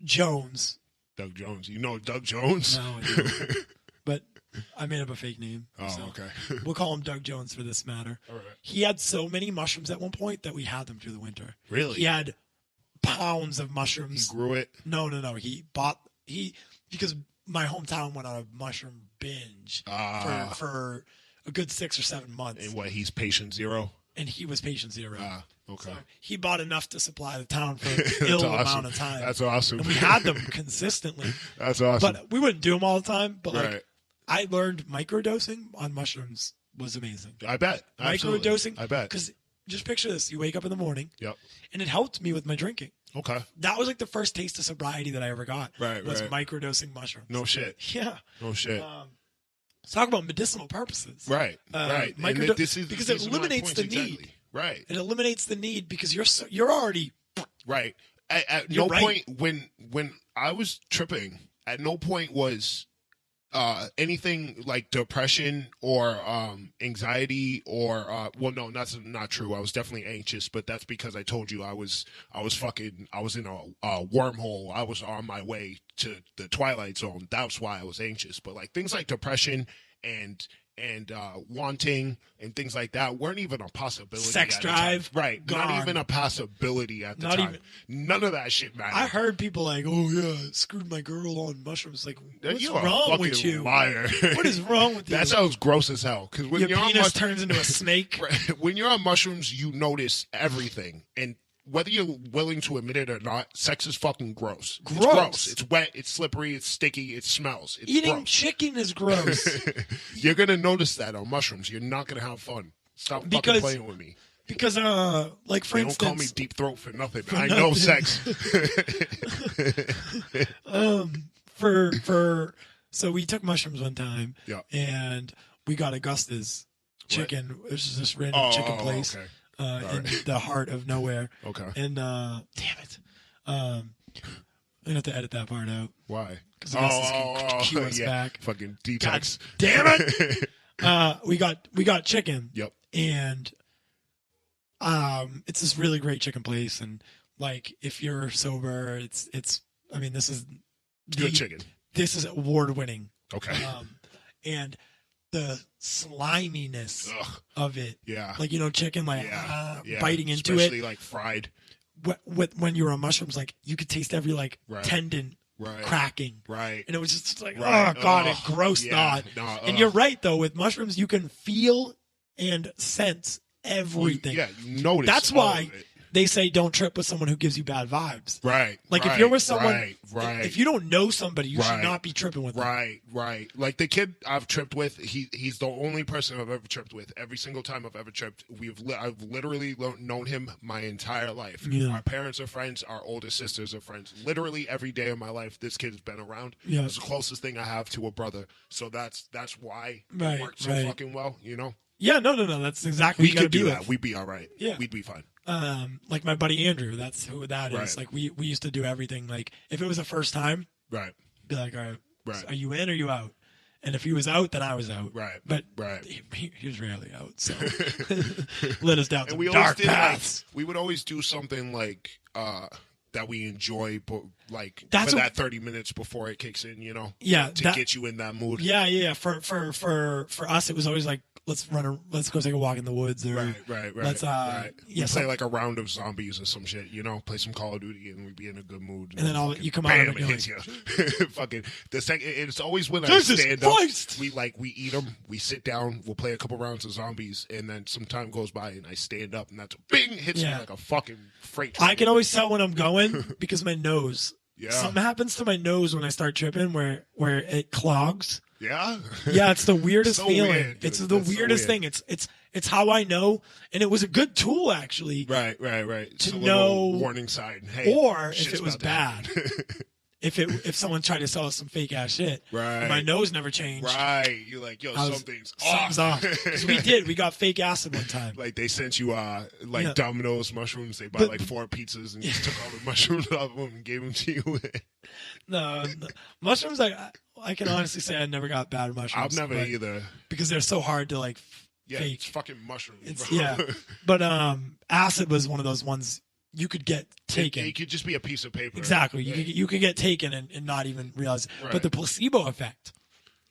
Jones. Doug Jones. You know Doug Jones? No, I don't. But I made up a fake name. Oh, so okay. We'll call him Doug Jones for this matter. All right. He had so many mushrooms at one point that we had them through the winter. Really? He had pounds of mushrooms. He grew it? No. Because my hometown went on a mushroom binge for a good 6 or 7 months. And what, he's patient zero? And he was patient zero. Okay. So he bought enough to supply the town for an ill amount of time. That's awesome. And we had them consistently. That's awesome. But we wouldn't do them all the time. But Right. I learned microdosing on mushrooms was amazing. I bet. Absolutely. Microdosing. I bet. Because just picture this. You wake up in the morning. Yep. And it helped me with my drinking. Okay. That was like the first taste of sobriety that I ever got. Right, was right. microdosing mushrooms. No shit. Yeah. No shit. Let's talk about medicinal purposes. Right. Right. Because this it eliminates the need. Exactly. Right. It eliminates the need because you're already right. At You're no right. point when I was tripping, at no point was anything like depression or anxiety or well, no, that's not true. I was definitely anxious, but that's because I told you I was in a wormhole. I was on my way to the Twilight Zone. That's why I was anxious. But like things like depression and wanting and things like that weren't even a possibility. Sex at the drive, time. Right? gone. Not even a possibility at the Not time. None of that shit mattered. I heard people like, "Oh yeah, I screwed my girl on mushrooms." Like, what's You're a wrong fucking with you? liar. What is wrong with you? That sounds gross as hell. Because when Your you're on penis turns into a snake. when you're on mushrooms, you notice everything, and whether you're willing to admit it or not, sex is fucking gross. It's gross. It's wet. It's slippery. It's sticky. It smells. It's Eating gross. chicken is gross. You're gonna notice that on mushrooms. You're not gonna have fun. Stop fucking playing with me. Because, like for They instance, don't call me deep throat for nothing. I know sex. So we took mushrooms one time. Yeah. And we got Augusta's chicken. It was just this random chicken place. Okay. In the heart of nowhere. Okay. And damn it, I'm gonna have to edit that part out. Why? Because Augustus can cue us back. Fucking detox. God damn it! we got chicken. Yep. And it's this really great chicken place, and like if you're sober, it's. I mean, this is good chicken. This is award winning. Okay. And the sliminess of it. Yeah. Like, chicken, like biting into especially it. like fried. When you were on mushrooms, like you could taste every tendon cracking. Right. And it was just like, oh God, it grossed out. And you're right though, with mushrooms you can feel and sense everything. You notice. That's why they say don't trip with someone who gives you bad vibes. Right. Like if you're with someone, right. if you don't know somebody, you should not be tripping with them. Right. Like the kid I've tripped with, he's the only person I've ever tripped with. Every single time I've ever tripped, I've literally known him my entire life. Yeah. Our parents are friends. Our older sisters are friends. Literally every day of my life, this kid's been around. Yeah. It's the closest thing I have to a brother. So that's why it worked so fucking well, Yeah, no. That's exactly what you gotta do do that. We'd be all right. Yeah. We'd be fine. Like my buddy Andrew, that's who that is. Right. Like we used to do everything. Like if it was the first time, Right. be like, all right, Right. are you in or you out? And if he was out, then I was out. Right. But right. He was rarely out, so let us down and some we dark always paths. we would always do something like that we enjoy, but like That's for that 30 minutes before it kicks in, Yeah, to get you in that mood. Yeah. For us, it was always like let's go take a walk in the woods, or right. let's play like a round of zombies or some shit, play some Call of Duty, and we'd be in a good mood. And then you come out bam, and it you're hits like, you. Fucking the second. It's always when I Jesus stand Christ! up. We eat them. We sit down. We'll play a couple rounds of zombies, and then some time goes by, and I stand up, and that's bing hits me like a fucking freight train. I can always tell when I'm going because my nose. Yeah. Something happens to my nose when I start tripping where it clogs. Yeah. Yeah, it's the weirdest so feeling. Weird, it's the weirdest thing. It's how I know, and it was a good tool actually. Right. To know warning sign. Hey, or if it was bad. if someone tried to sell us some fake ass shit, right? And my nose never changed. Right, you're like, yo, something's off. Because we got fake acid one time. Like they sent you Domino's mushrooms. They bought like 4 pizzas and just took all the mushrooms off them and gave them to you. No, mushrooms. I can honestly say I never got bad mushrooms. I've never either, because they're so hard to fake. It's fucking mushrooms. But acid was one of those ones you could get taken. It could just be a piece of paper. Exactly. Yeah. You could get taken and not even realize it. Right. But the placebo effect,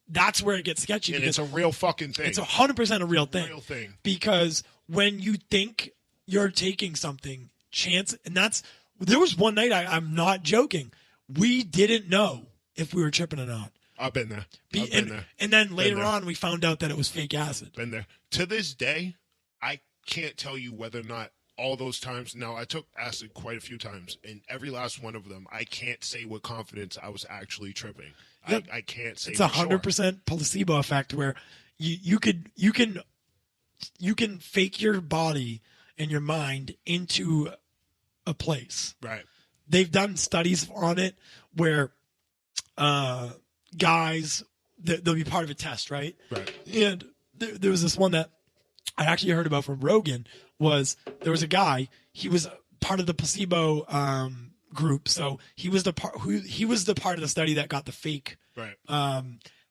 that's where it gets sketchy. And it's a real fucking thing. It's 100% a real thing. Real thing. Because when you think you're taking something, there was one night, I'm not joking, we didn't know if we were tripping or not. I've been there. And then later on, we found out that it was fake acid. Been there. To this day, I can't tell you whether or not all those times. Now, I took acid quite a few times, and every last one of them, I can't say with confidence I was actually tripping. Yep. I can't say. It's 100% placebo effect where you can fake your body and your mind into a place. Right. They've done studies on it where guys, they'll be part of a test, right? Right. And there was this one that I actually heard about from Rogan. There was a guy, he was part of the placebo group, so he was the part of the study that got the fake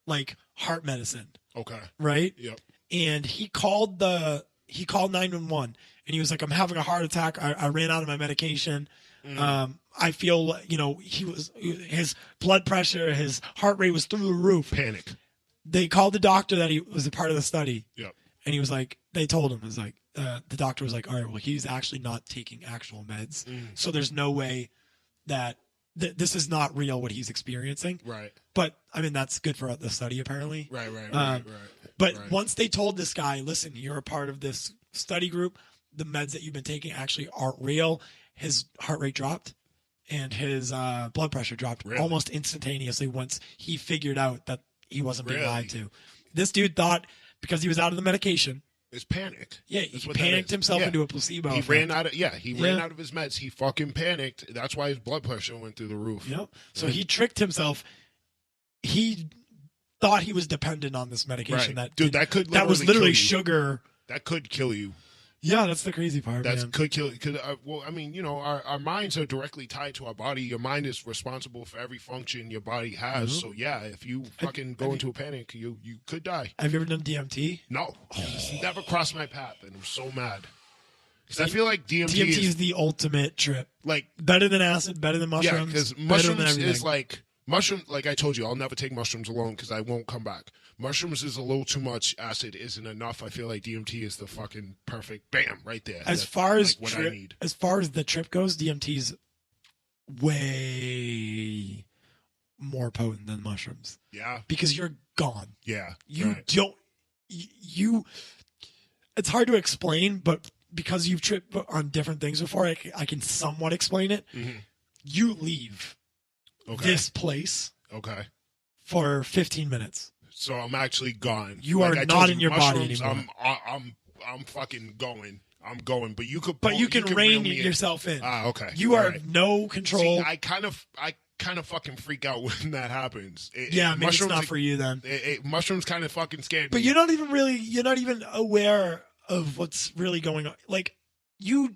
like heart medicine. Okay. Right? Yep. And he called 911 and he was like, I'm having a heart attack. I ran out of my medication. I feel, his blood pressure, his heart rate was through the roof. Panic. They called the doctor that he was a part of the study. Yep. And he was like, they told him, the doctor was like, all right, well, he's actually not taking actual meds. So there's no way that this is not real what he's experiencing. Right. But I mean, that's good for the study apparently. Right. But once they told this guy, listen, you're a part of this study group, the meds that you've been taking actually aren't real, his heart rate dropped and his blood pressure dropped almost instantaneously once he figured out that he wasn't being lied to. This dude thought because he was out of the medication. It's panic. Yeah, he panicked himself into a placebo. He ran out of ran out of his meds. He fucking panicked. That's why his blood pressure went through the roof. Yep. So he tricked himself. He thought he was dependent on this medication that was literally sugar. That could kill you. Yeah, that's the crazy part. That could kill. Well, I mean, our minds are directly tied to our body. Your mind is responsible for every function your body has. Mm-hmm. So yeah, if you fucking go into a panic, you could die. Have you ever done DMT? No, it's never crossed my path, and I'm so mad because I feel like DMT is the ultimate trip. Like better than acid, better than mushrooms. Yeah, because mushrooms is like. Like I told you, I'll never take mushrooms alone because I won't come back. Mushrooms is a little too much. Acid isn't enough. I feel like DMT is the fucking perfect bam right there. As far as the trip goes, DMT's way more potent than mushrooms. Yeah. Because you're gone. Yeah. It's hard to explain, but because you've tripped on different things before, I can somewhat explain it. Mm-hmm. You leave this place for 15 minutes. So I'm actually gone. You are not in your body anymore. I'm fucking going. I'm going. But you could. But you can rein yourself in. Okay. You are no control. See, I kind of fucking freak out when that happens. Maybe it's not for you then. Mushrooms kind of fucking scared me. But you're not even aware of what's really going on. Like you'll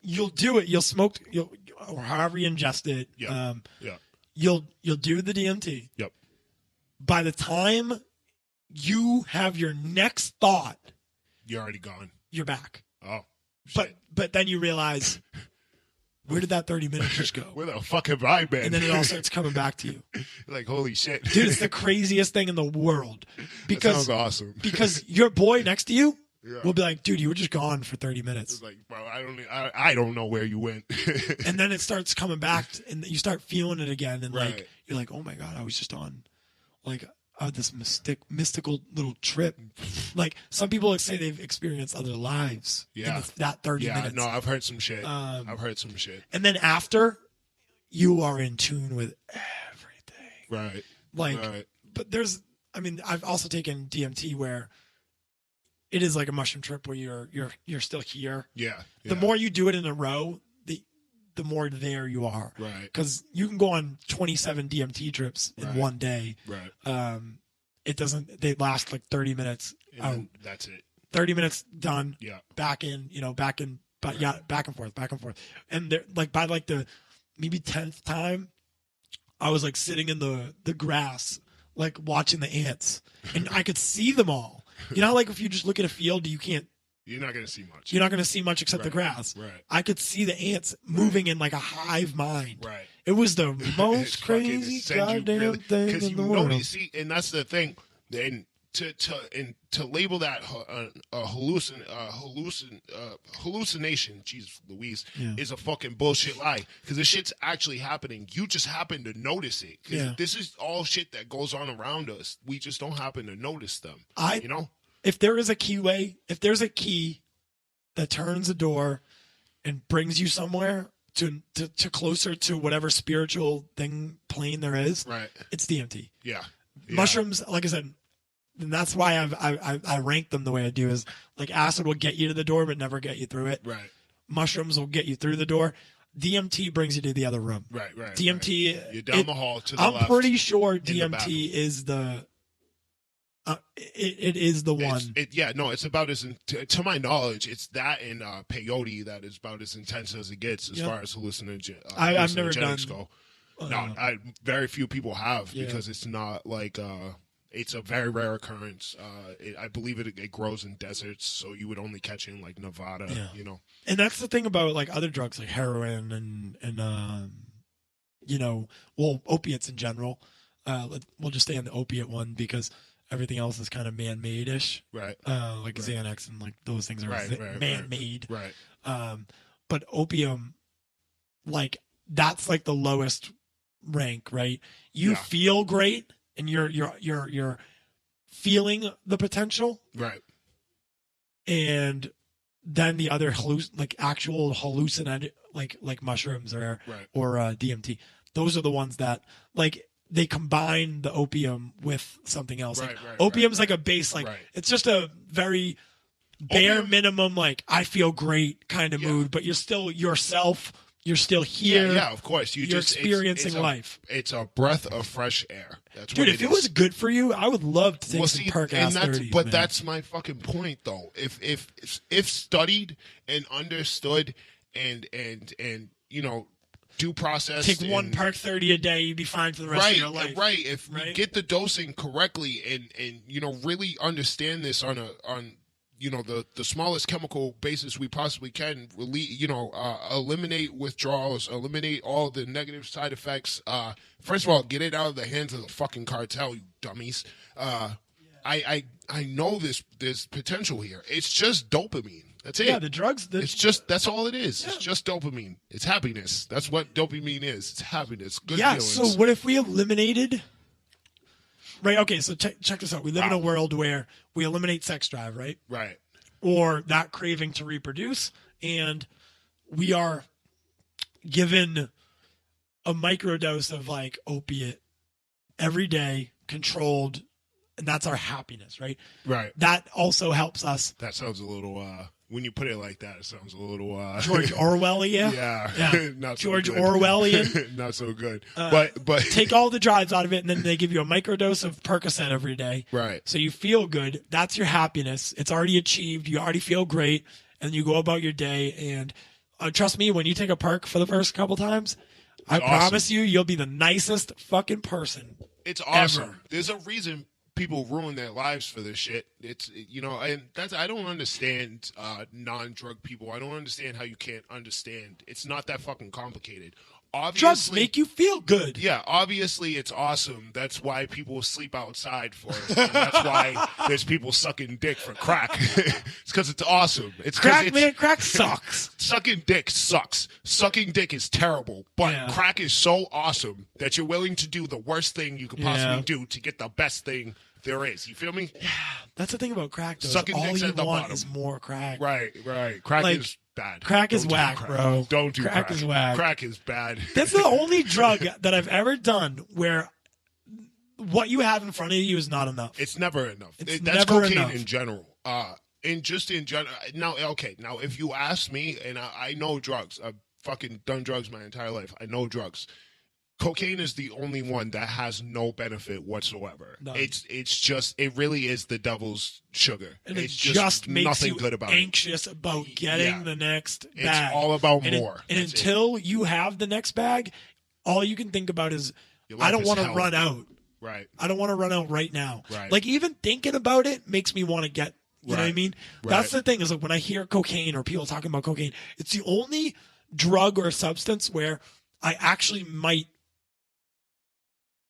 do it. You'll smoke. Or however you ingest it. Yeah. You'll do the DMT. Yep. By the time you have your next thought, you're already gone. You're back. Oh. Shit. But then you realize, where did that 30 minutes just go? Where the fuck have I been? And then it all starts coming back to you. Like, holy shit. Dude, it's the craziest thing in the world. That sounds awesome. Because your boy next to you will be like, dude, you were just gone for 30 minutes. It's like, bro, I don't know where you went. And then it starts coming back and you start feeling it again. And like, you're like, oh my God, I was just on like this mystical little trip. Like some people say they've experienced other lives in that 30 minutes. No, I've heard some shit. And then after, you are in tune with everything. Right. But I've also taken DMT where it is like a mushroom trip where you're still here. Yeah. The more you do it in a row, the more there you are. Right. Because you can go on 27 DMT trips in one day. Right. They last like 30 minutes out. That's it. 30 minutes done. Yeah. Back in, back and forth. And they're like by like the maybe 10th time, I was like sitting in the grass, like watching the ants, and I could see them all. You know, like if you just look at a field, you can't You're not going to see much. You're not going to see much except the grass. Right. I could see the ants moving in like a hive mind. Right. It was the most crazy goddamn thing in the world. You see, and that's the thing. And to label that a hallucination, jeez Louise, is a fucking bullshit lie. Because the shit's actually happening. You just happen to notice it. Because this is all shit that goes on around us. We just don't happen to notice them. You know? If there is a if there's a key that turns a door and brings you somewhere to closer to whatever spiritual plane there is, right? It's DMT. Yeah. Mushrooms, like I said, and that's why I rank them the way I do. Is like acid will get you to the door but never get you through it. Right. Mushrooms will get you through the door. DMT brings you to the other room. Right. DMT. Right. You're down the hall to the I'm left. I'm pretty sure DMT is the. It is the one. It's about to my knowledge, it's that and peyote that is about as intense as it gets as far as hallucinogens I've never done. Go. Very few people have because it's not like it's a very rare occurrence. I believe it grows in deserts, so you would only catch it in like Nevada. You know, and that's the thing about like other drugs like heroin and opiates in general. We'll just stay on the opiate one because everything else is kind of man-made-ish. Right. Like Xanax and like those things are man-made. Right. But opium, like that's like the lowest rank, right? You feel great and you're feeling the potential. Right. And then the other actual hallucinant like mushrooms or DMT. Those are the ones that like they combine the opium with something else. Opium's like a base, it's just a very bare minimum, like I feel great kind of mood, but you're still yourself. You're still here. Yeah, of course. You're experiencing life. It's a breath of fresh air. That's dude. If it was good for you, I would love to take some perk ass 30s. But that's my fucking point, though. If studied and understood and due process. Take one perk 30 a day, you'd be fine for the rest of your life. Right. If we get the dosing correctly and really understand this on the smallest chemical basis we possibly can, eliminate withdrawals, eliminate all the negative side effects. First of all, get it out of the hands of the fucking cartel, you dummies. I know there's potential here. It's just dopamine. That's it. Yeah, the drugs. That's all it is. Yeah. It's just dopamine. It's happiness. That's what dopamine is. It's happiness. Good feelings. So what if we eliminated? Right. Okay. So check this out. We live in a world where we eliminate sex drive, right? Right. Or that craving to reproduce, and we are given a microdose of like opiate every day, controlled, and that's our happiness, right? Right. That also helps us. That sounds a little. When you put it like that, it sounds a little George Orwellian. Yeah. Not so George good. Orwellian. Not so good. But take all the drives out of it, and then they give you a microdose of Percocet every day. Right. So you feel good. That's your happiness. It's already achieved. You already feel great, and you go about your day. And trust me, when you take a perk for the first couple times, I promise you'll be the nicest fucking person. It's awesome. Ever. There's a reason people ruin their lives for this shit. It's and that's I don't understand non-drug people. I don't understand how you can't understand. It's not that fucking complicated. Obviously, drugs make you feel good. Yeah, obviously it's awesome. That's why people sleep outside for it. And that's why there's people sucking dick for crack. It's because it's awesome. It's crack sucks. Sucking dick sucks. Sucking dick is terrible. But crack is so awesome that you're willing to do the worst thing you could possibly do to get the best thing there is. You feel me? Yeah, that's the thing about crack, though. Sucking all dicks you at the want bottom. is more crack. Right. Crack is bad. Crack is whack, bro. Don't do crack. Crack is whack. Crack is bad. That's the only drug that I've ever done where what you have in front of you is not enough. It's never enough. That's never cocaine enough. in general. In general. Now, if you ask me, and I know drugs. I've fucking done drugs my entire life. I know drugs. Cocaine is the only one that has no benefit whatsoever. None. It really is the devil's sugar. And it just makes nothing you good about anxious about getting the next bag. It's all about more. And until you have the next bag, all you can think about is, I don't want to run out. Right. I don't want to run out right now. Right. Like even thinking about it makes me want to get You know what I mean? That's the thing is like when I hear cocaine or people talking about cocaine, it's the only drug or substance where I actually might